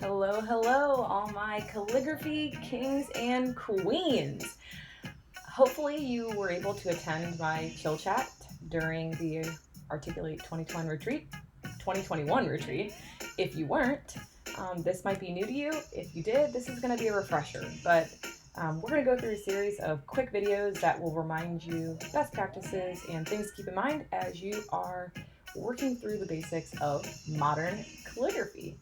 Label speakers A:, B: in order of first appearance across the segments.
A: Hello, hello, all my calligraphy kings and queens. Hopefully you were able to attend my chill chat during the Articulate 2021 retreat. If you weren't, this might be new to you. If you did, this is going to be a refresher, but we're going to go through a series of quick videos that will remind you best practices and things to keep in mind as you are working through the basics of modern calligraphy.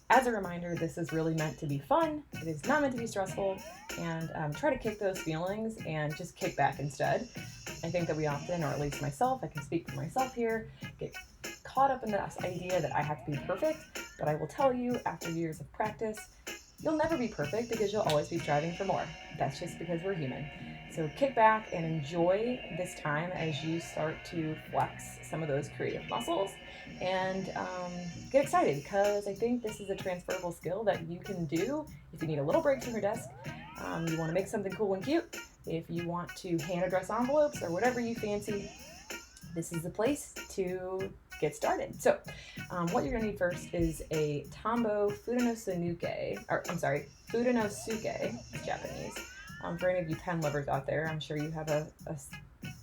A: As a reminder, this is really meant to be fun. It is not meant to be stressful, and try to kick those feelings and just kick back instead. I think that we often, or at least myself, I can speak for myself here, get caught up in this idea that I have to be perfect, but I will tell you, after years of practice, you'll never be perfect because you'll always be striving for more. That's just because we're human. So kick back and enjoy this time as you start to flex some of those creative muscles and get excited, because I think this is a transferable skill that you can do if you need a little break from your desk, you want to make something cool and cute, if you want to hand address envelopes or whatever you fancy. This is the place to get started. So what you're going to need first is a Tombow Fudenosuke, it's Japanese. For any of you pen lovers out there, I'm sure you have a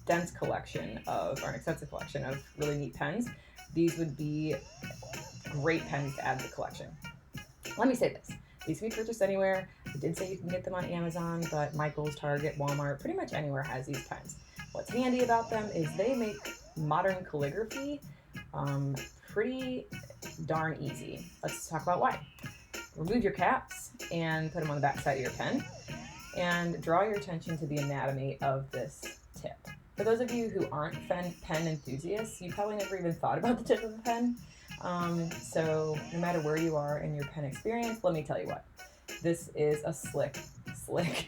A: dense collection of, or an extensive collection of really neat pens. These would be great pens to add to the collection. Let me say this. These can be purchased anywhere. I did say you can get them on Amazon, but Michael's, Target, Walmart, pretty much anywhere has these pens. What's handy about them is they make modern calligraphy pretty darn easy. Let's talk about why. Remove your caps and put them on the back side of your pen, and draw your attention to the anatomy of this tip. For those of you who aren't pen enthusiasts, you probably never even thought about the tip of a pen. So no matter where you are in your pen experience, let me tell you what, this is a slick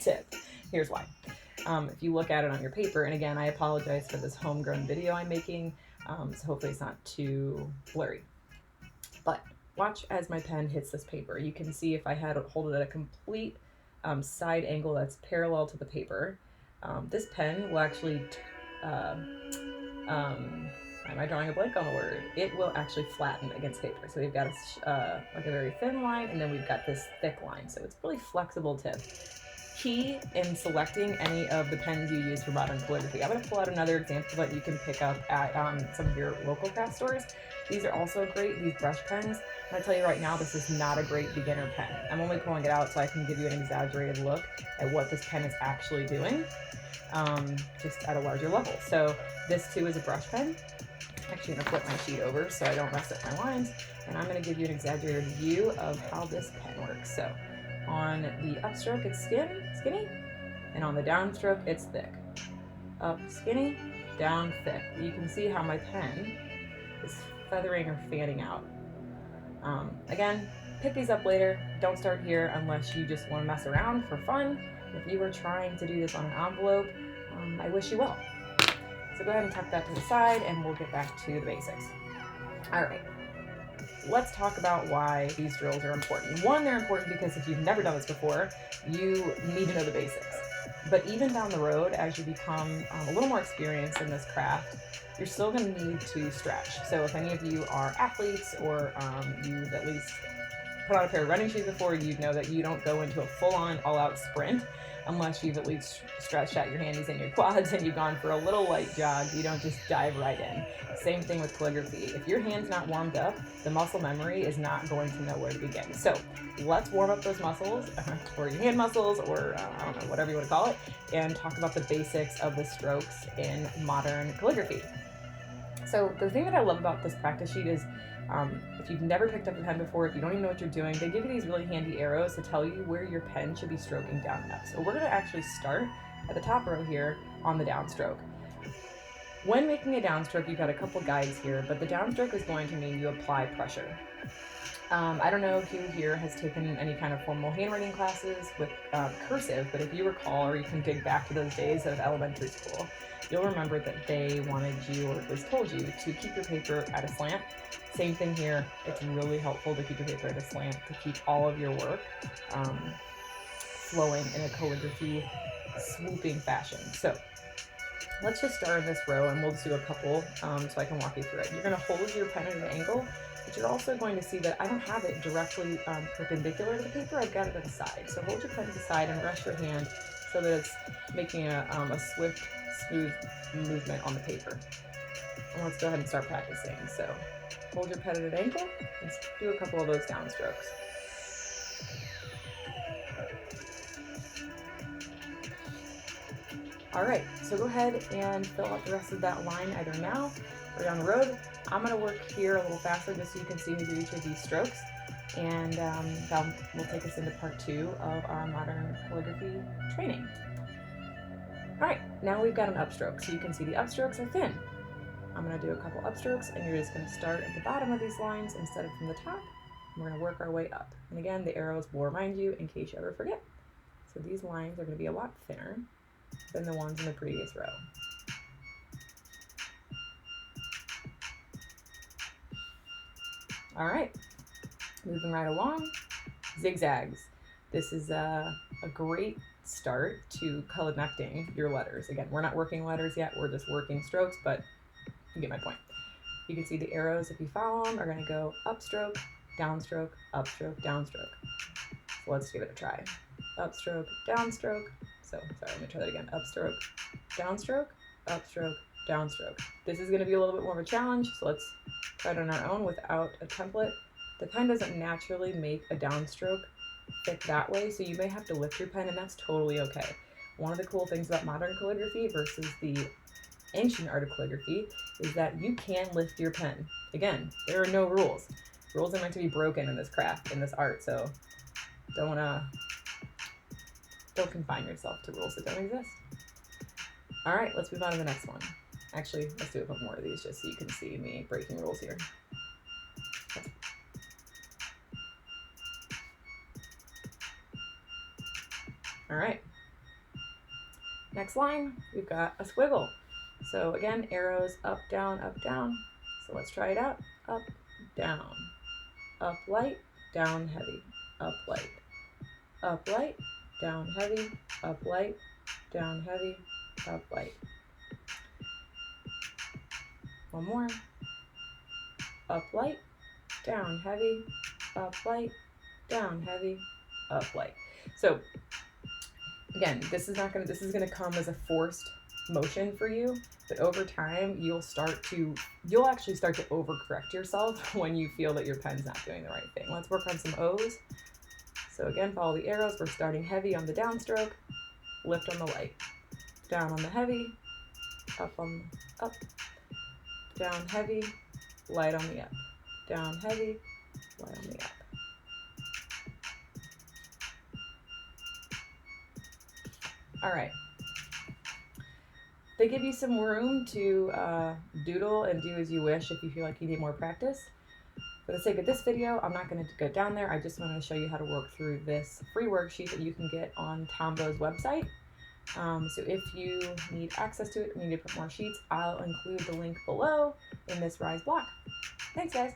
A: tip. Here's why. If you look at it on your paper, and again, I apologize for this homegrown video I'm making, so hopefully it's not too blurry. But watch as my pen hits this paper. You can see if I had it hold it at a complete side angle that's parallel to the paper, this pen will actually, why am I drawing a blank on the word? It will actually flatten against paper. So we've got like a very thin line, and then we've got this thick line. So it's a really flexible tip. Key in selecting any of the pens you use for modern calligraphy. I'm going to pull out another example that you can pick up at some of your local craft stores. These are also great, these brush pens. I'm going to tell you right now, this is not a great beginner pen. I'm only pulling it out so I can give you an exaggerated look at what this pen is actually doing, just at a larger level. So this too is a brush pen. I'm actually going to flip my sheet over so I don't mess up my lines, and I'm going to give you an exaggerated view of how this pen works. So on the upstroke, it's skinny, and on the downstroke, it's thick. Up, skinny, down, thick. You can see how my pen is feathering or fanning out. Again, pick these up later. Don't start here unless you just want to mess around for fun. If you are trying to do this on an envelope, I wish you well. So go ahead and tuck that to the side, and we'll get back to the basics. All right. Let's talk about why these drills are important. One, they're important because if you've never done this before, you need to know the basics. But even down the road, as you become a little more experienced in this craft, you're still going to need to stretch. So if any of you are athletes, or you've at least put on a pair of running shoes before, you'd know that you don't go into a full-on, all-out sprint unless you've at least stretched out your handies and your quads and you've gone for a little light jog. You don't just dive right in. Same thing with calligraphy. If your hand's not warmed up, the muscle memory is not going to know where to begin. So let's warm up those muscles, or your hand muscles, or I don't know, whatever you want to call it, and talk about the basics of the strokes in modern calligraphy. So the thing that I love about this practice sheet is, if you've never picked up a pen before, if you don't even know what you're doing, they give you these really handy arrows to tell you where your pen should be stroking down and up. So we're going to actually start at the top row here on the downstroke. When making a downstroke, you've got a couple guides here, but the downstroke is going to mean you apply pressure. I don't know who here has taken any kind of formal handwriting classes with cursive, but if you recall, or you can dig back to those days of elementary school, you'll remember that they wanted you, or at least told you, to keep your paper at a slant. Same thing here. It's really helpful to keep your paper at a slant to keep all of your work flowing in a calligraphy swooping fashion. So let's just start in this row, and we'll just do a couple so I can walk you through it. You're going to hold your pen at an angle But you're also going to see that I don't have it directly perpendicular to the paper. I've got it at the side. So hold your pen to the side and rest your hand so that it's making a swift, smooth movement on the paper. And let's go ahead and start practicing. So hold your pen at an angle and do a couple of those downstrokes. All right, so go ahead and fill out the rest of that line either now or down the road. I'm gonna work here a little faster just so you can see me do each of these strokes. And that will take us into part 2 of our modern calligraphy training. All right, now we've got an upstroke. So you can see the upstrokes are thin. I'm gonna do a couple upstrokes and you're just gonna start at the bottom of these lines instead of from the top. We're gonna work our way up. And again, the arrows will remind you in case you ever forget. So these lines are gonna be a lot thinner than the ones in the previous row. All right, moving right along, zigzags. This is a great start to connecting your letters. Again, we're not working letters yet, we're just working strokes, but you get my point. You can see the arrows, if you follow them, are gonna go upstroke, downstroke, upstroke, downstroke. So let's give it a try. Upstroke, downstroke. So, sorry, let me try that again. Upstroke, downstroke, upstroke, downstroke. This is gonna be a little bit more of a challenge, so let's try it on our own without a template. The pen doesn't naturally make a downstroke thick that way, so you may have to lift your pen, and that's totally okay. One of the cool things about modern calligraphy versus the ancient art of calligraphy is that you can lift your pen. Again, there are no rules. Rules are meant to be broken in this craft, in this art, so don't confine yourself to rules that don't exist. All right, let's move on to the next one. Actually, let's do a couple more of these just so you can see me breaking rules here. All right. Next line, we've got a squiggle. So again, arrows up, down, up, down. So let's try it out. Up, down, up light, down heavy, up light, up light, down heavy, up light, down heavy, up light. One more. Up light, down heavy, up light, down heavy, up light. So again, this is gonna come as a forced motion for you, but over time you'll actually start to overcorrect yourself when you feel that your pen's not doing the right thing. Let's work on some O's. So again, follow the arrows. We're starting heavy on the downstroke, lift on the light, down on the heavy, up on the up, down heavy, light on the up, down heavy, light on the up. All right. They give you some room to doodle and do as you wish if you feel like you need more practice. For the sake of this video, I'm not going to go down there. I just wanted to show you how to work through this free worksheet that you can get on Tombo's website. So if you need access to it and you need to put more sheets, I'll include the link below in this Rise block. Thanks, guys.